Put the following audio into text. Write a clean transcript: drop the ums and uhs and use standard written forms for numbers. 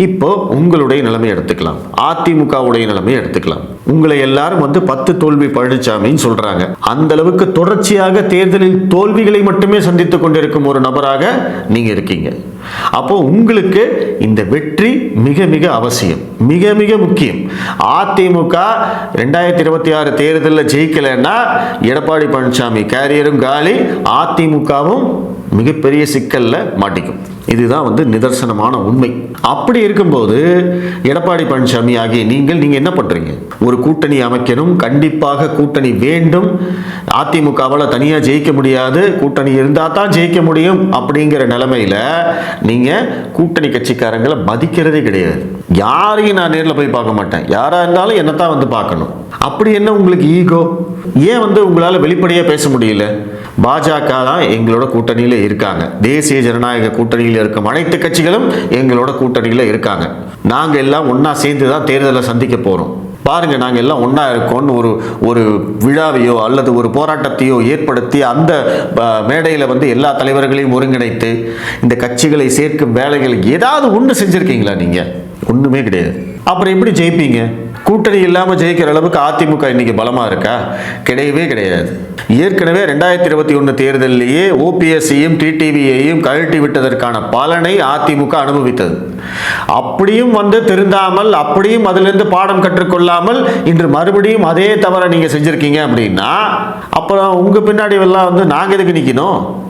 இப்போ உங்களுடைய நிலைமை எடுத்துக்கலாம், அதிமுகவுடைய நிலைமை எடுத்துக்கலாம். உங்களை எல்லாரும் 10 தோல்வி பழனிசாமின்னு சொல்றாங்க. அந்த அளவுக்கு தொடர்ச்சியாக தேர்தலில் தோல்விகளை மட்டுமே சந்தித்துக் கொண்டிருக்கும் ஒரு நபராக நீங்க இருக்கீங்க. அப்போ உங்களுக்கு இந்த வெற்றி மிக மிக அவசியம், மிக மிக முக்கியம். அதிமுக 2026 தேர்தலில் ஜெயிக்கலைன்னா எடப்பாடி பழனிசாமி கேரியரும் காலி, அதிமுகவும் மிகப்பெரிய சிக்கல்ல மாட்டிக்கும். இதுதான் நிதர்சனமான உண்மை. அப்படி இருக்கும்போது எடப்பாடி பழனிசாமி ஆகிய நீங்க என்ன பண்றீங்க? ஒரு கூட்டணி அமைக்கணும், கண்டிப்பாக கூட்டணி வேண்டும், அதிமுகவால் தனியா ஜெயிக்க முடியாது, கூட்டணி இருந்தா தான் ஜெயிக்க முடியும் அப்படிங்கிற நிலைமையில நீங்க கூட்டணி கட்சிக்காரங்களை மதிக்கிறதே கிடையாது. யாரையும் நான் நேரில் போய் பார்க்க மாட்டேன், யாரா இருந்தாலும் என்னத்தான் பார்க்கணும். அப்படி என்ன உங்களுக்கு ஈகோ? ஏன் உங்களால வெளிப்படையா பேச முடியல? பாஜக தான் எங்களோட கூட்டணியில இருக்காங்க, தேசிய ஜனநாயக கூட்டணியில் இருக்கும் அனைத்து கட்சிகளும் எங்களோட கூட்டணியில இருக்காங்க, நாங்க எல்லாம் ஒன்னா சேர்ந்து தான் தேர்தலை சந்திக்க போறோம், பாருங்க நாங்க எல்லாம் ஒன்னா இருக்கோம்னு ஒரு விழாவையோ அல்லது ஒரு போராட்டத்தையோ ஏற்படுத்தி அந்த மேடையில எல்லா தலைவர்களையும் ஒருங்கிணைத்து இந்த கட்சிகளை சேர்க்கும் வேலைகள் ஏதாவது ஒன்று செஞ்சிருக்கீங்களா? நீங்க ஒண்ணுமே கிடையாது. அப்புறம் எப்படி ஜெயிப்பீங்க? கூட்டணி இல்லாம ஜெயிக்கிற அளவுக்கு அதிமுக இன்னைக்கு பலமா இருக்கா? கிடையவே கிடையாது. ஏற்கனவே 2021 தேர்தலிலேயே ஓபிஎஸ்ஸையும் டிடிவியையும் கழட்டி விட்டதற்கான பலனை அதிமுக அனுபவித்தது. அப்படியும் திருந்தாமல், அப்படியும் அதிலிருந்து பாடம் கற்றுக்கொள்ளாமல் இன்று மறுபடியும் அதே தவறை நீங்க செஞ்சிருக்கீங்க அப்படின்னா அப்புறம் உங்க பின்னாடி எல்லாம் நாங்க எதுக்கு நிக்கணும்?